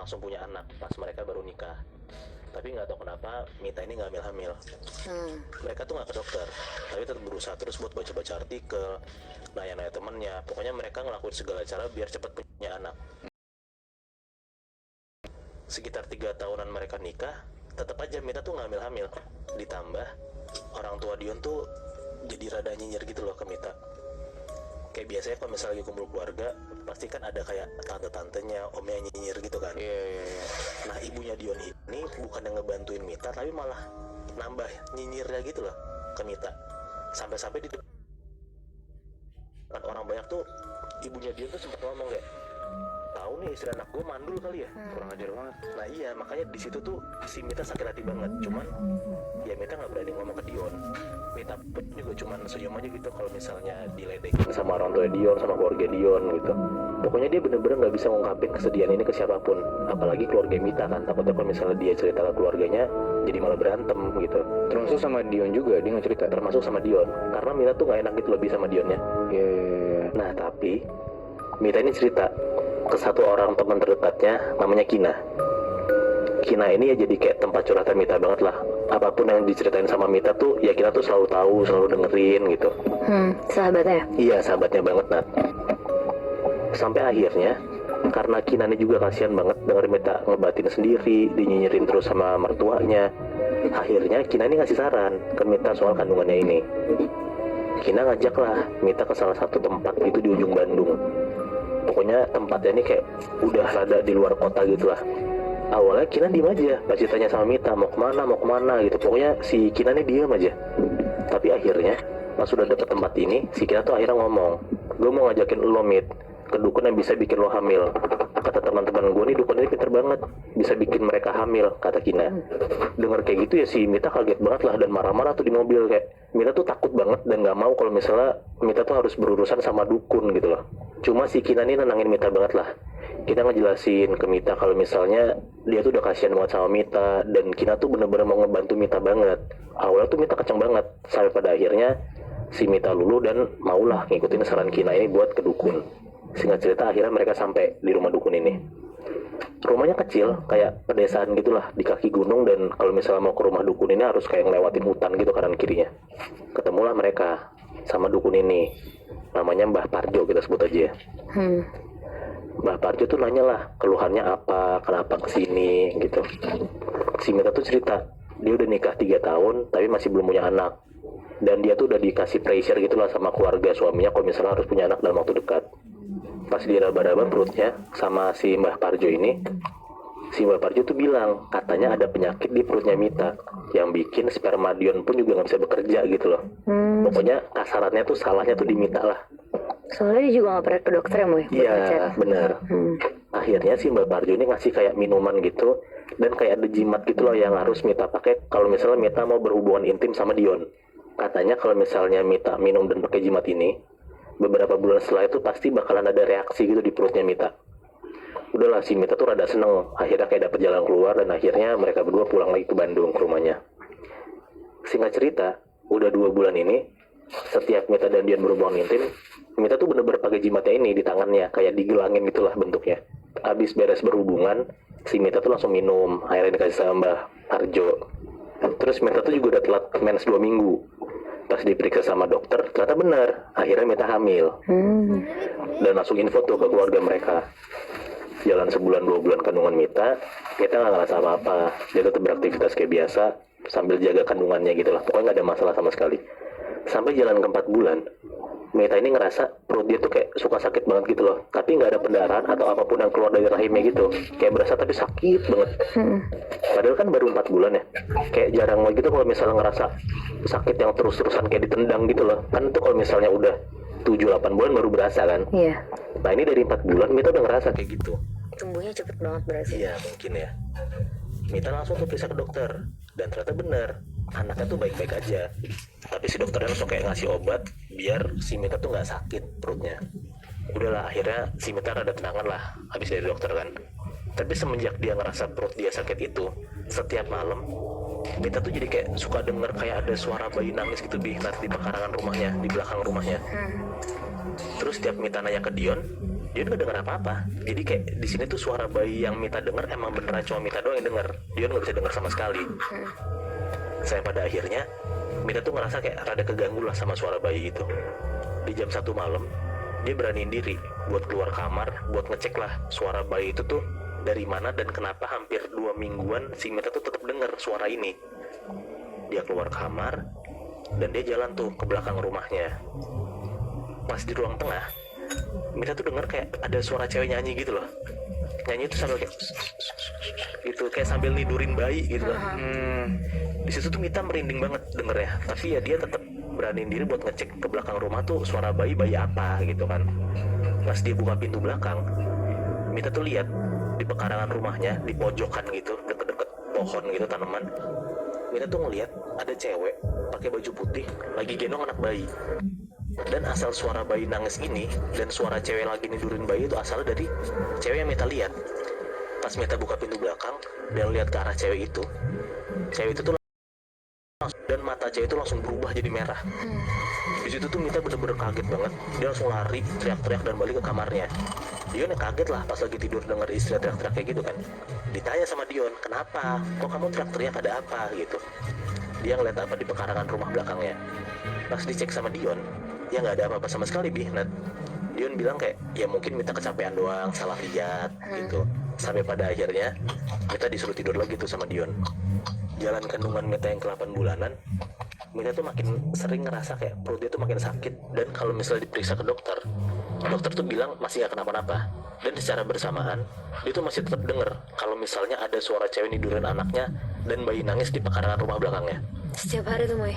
langsung punya anak pas mereka baru nikah. Tapi nggak tahu kenapa Mita ini nggak hamil-hamil. Mereka tuh nggak ke dokter, tapi tetap berusaha terus buat baca-baca artikel, nanya-nanya temennya. Pokoknya mereka ngelakuin segala cara biar cepat punya anak. Sekitar 3 tahunan mereka nikah, tetap aja Mita tuh nggak hamil-hamil. Ditambah orang tua Dion tuh jadi rada nyinyir gitu loh ke Mita. Kayak biasanya kalau misalnya lagi kumpul keluarga, pasti kan ada kayak tante-tantenya, omnya nyinyir gitu kan. Iya. Nah ibunya Dion ini bukan yang ngebantuin Mita, tapi malah nambah nyinyirnya gitu loh ke Mita. Sampai-sampai di depan orang banyak tuh ibunya Dion tuh sempat ngomong kayak, tahu nih istri anak gue mandul kali ya. Kurang ajar banget. Nah iya, makanya di situ tuh si Mita sakit hati banget. Cuman ya Mita nggak berani ngomong ke Dion. Mita pun juga cuman senyum aja gitu kalau misalnya diledekin sama orang tua Dion, sama keluarga Dion gitu. Pokoknya dia bener-bener nggak bisa ngungkapin kesedihan ini ke siapapun, apalagi keluarga Mita kan. Takutnya kalau misalnya dia cerita ke keluarganya jadi malah berantem gitu. Termasuk sama Dion juga, dia nggak cerita. Termasuk sama Dion, karena Mita tuh nggak enak gitu lebih sama Dionnya. Iya. Nah tapi Mita ini cerita ke satu orang teman terdekatnya namanya Kina. Kina ini ya jadi kayak tempat curhatan Mita banget lah. Apapun yang diceritain sama Mita tuh ya Kina tuh selalu tahu, selalu dengerin gitu. Sahabatnya? Iya, sahabatnya banget Nat. Sampai akhirnya karena Kina ini juga kasihan banget denger Mita ngebatin sendiri, dinyinyirin terus sama mertuanya. Akhirnya Kina ini ngasih saran ke Mita soal kandungannya ini. Kina ngajak lah Mita ke salah satu tempat gitu di ujung Bandung. Pokoknya tempatnya ini kayak udah rada di luar kota gitu lah. Awalnya Kina diem aja, pas ditanya sama Mita mau kemana gitu. Pokoknya si Kina ini diem aja. Tapi akhirnya pas sudah dapet tempat ini, si Kina tuh akhirnya ngomong, gue mau ngajakin lo Mit ke dukun yang bisa bikin lo hamil. Kata teman-teman gue nih, dukun ini pinter banget, bisa bikin mereka hamil, kata Kina. Dengar kayak gitu ya si Mita kaget banget lah dan marah-marah tuh di mobil. Kayak Mita tuh takut banget dan gak mau kalau misalnya Mita tuh harus berurusan sama dukun gitu loh. Cuma si Kina ini nenangin Mita banget lah. Kita ngejelasin ke Mita kalau misalnya dia tuh udah kasihan banget sama Mita, dan Kina tuh bener-bener mau ngebantu Mita banget. Awalnya tuh Mita keceng banget, sampai pada akhirnya si Mita luluh dan maulah ngikutin saran Kina ini buat ke dukun. Singkat cerita akhirnya mereka sampai di rumah dukun ini. Rumahnya kecil, kayak pedesaan gitulah di kaki gunung, dan kalau misalnya mau ke rumah dukun ini harus kayak ngelewatin hutan gitu kanan kirinya. Ketemulah mereka sama dukun ini, namanya Mbah Parjo, kita sebut aja. Mbah Parjo tuh nanya lah keluhannya apa, kenapa kesini gitu. Si Mita tuh cerita dia udah nikah 3 tahun tapi masih belum punya anak, dan dia tuh udah dikasih pressure gitulah sama keluarga suaminya kalau misalnya harus punya anak dalam waktu dekat. Pas diraba-raba perutnya sama si Mbah Parjo ini, si Mbah Parjo tuh bilang katanya ada penyakit di perutnya Mita yang bikin sperma Dion pun juga nggak bisa bekerja gitu loh. Pokoknya kasarannya tuh salahnya tuh di Mita lah. Soalnya dia juga gak pernah ke dokter ya, Moy? Iya, bener. Akhirnya si Mbak Parjo ini ngasih kayak minuman gitu, dan kayak ada jimat gitu loh yang harus Mita pakai kalau misalnya Mita mau berhubungan intim sama Dion. Katanya kalau misalnya Mita minum dan pakai jimat ini, beberapa bulan setelah itu pasti bakalan ada reaksi gitu di perutnya Mita. Udahlah, si Mita tuh rada seneng, akhirnya kayak dapet jalan keluar, dan akhirnya mereka berdua pulang lagi ke Bandung, ke rumahnya. Singkat cerita, udah 2 bulan ini, setiap Mita dan Dion berhubungan intim, Mita tuh bener-bener pakai jimatnya ini di tangannya, kayak digelangin gitulah bentuknya. Abis beres berhubungan, si Mita tuh langsung minum, akhirnya dikasih sama Mbah Parjo. Terus Mita tuh juga udah telat mens 2 minggu. Pas diperiksa sama dokter, ternyata benar, akhirnya Mita hamil. Dan langsung info tuh ke keluarga mereka. Jalan sebulan 2 bulan kandungan Mita nggak ngerasa apa-apa. Dia tetap beraktivitas kayak biasa, sambil jaga kandungannya gitu lah. Pokoknya nggak ada masalah sama sekali. Sampai jalan ke 4 bulan, Mita ini ngerasa perut dia tuh kayak suka sakit banget gitu loh. Tapi nggak ada pendarahan atau apapun yang keluar dari rahimnya gitu. Kayak berasa tapi sakit banget. Padahal kan baru 4 bulan ya. Kayak jarang banget gitu kalau misalnya ngerasa sakit yang terus-terusan kayak ditendang gitu loh. Kan itu kalau misalnya udah 7-8 bulan baru berasa kan. Iya. Nah ini dari 4 bulan Mita udah ngerasa kayak gitu. Tumbuhnya cepet banget berarti. Iya mungkin ya. Mita langsung tuh periksa ke dokter, dan ternyata bener, anaknya tuh baik-baik aja. Tapi si dokternya langsung kayak ngasih obat biar si Mita tuh nggak sakit perutnya. Udahlah, akhirnya si Mita rada tenangan lah habis dari dokter kan. Tapi semenjak dia ngerasa perut dia sakit itu, setiap malam Mita tuh jadi kayak suka denger kayak ada suara bayi nangis gitu di pekarangan rumahnya, di belakang rumahnya. Terus setiap Mita nanya ke Dion, Dion nggak dengar apa-apa. Jadi kayak di sini tuh suara bayi yang Mita dengar emang beneran cuma Mita doang yang dengar. Dion nggak bisa dengar sama sekali. Saya pada akhirnya Mita tuh ngerasa kayak rada keganggu lah sama suara bayi itu. Di jam 1 malam dia beraniin diri buat keluar kamar buat ngecek lah suara bayi itu tuh dari mana dan kenapa hampir 2 mingguan si Mita tuh tetap dengar suara ini. Dia keluar kamar dan dia jalan tuh ke belakang rumahnya. Pas di ruang tengah, Mita tuh dengar kayak ada suara cewek nyanyi gitu loh. Nyanyi itu sambil kayak gitu, kayak sambil nidurin bayi gitu loh. Di situ tuh Mita merinding banget dengernya. Tapi ya dia tetap beraniin diri buat ngecek ke belakang rumah tuh suara bayi apa gitu kan. Pas dia buka pintu belakang, Mita tuh lihat di pekarangan rumahnya, di pojokan gitu, deket-deket pohon gitu tanaman. Mita tuh ngeliat ada cewek pakai baju putih lagi gendong anak bayi. Dan asal suara bayi nangis ini dan suara cewek lagi nidurin bayi itu asalnya dari cewek yang Mita lihat. Pas Mita buka pintu belakang dan lihat ke arah cewek itu tuh dan mata cewek itu langsung berubah jadi merah. Di situ tuh Mita bener-bener kaget banget. Dia langsung lari, teriak-teriak dan balik ke kamarnya. Dion yang kaget lah pas lagi tidur denger istri teriak-teriak kayak gitu kan. Ditanya sama Dion, kenapa? Kok kamu teriak-teriak, ada apa gitu? Dia ngeliat apa di pekarangan rumah belakangnya. Pas dicek sama Dion, ya nggak ada apa-apa sama sekali, Bi. Nah, Dion bilang kayak, ya mungkin Mita kecapean doang, salah lihat gitu. Sampai pada akhirnya Mita disuruh tidur lagi tuh sama Dion. Jalan kandungan Mita yang ke-8 bulanan, Mita tuh makin sering ngerasa kayak perut dia tuh makin sakit. Dan kalau misalnya diperiksa ke dokter tuh bilang masih gak kenapa-napa. Dan secara bersamaan dia tuh masih tetap denger kalau misalnya ada suara cewek nidurin anaknya dan bayi nangis di pekarangan rumah belakangnya. Setiap hari tuh, Moy.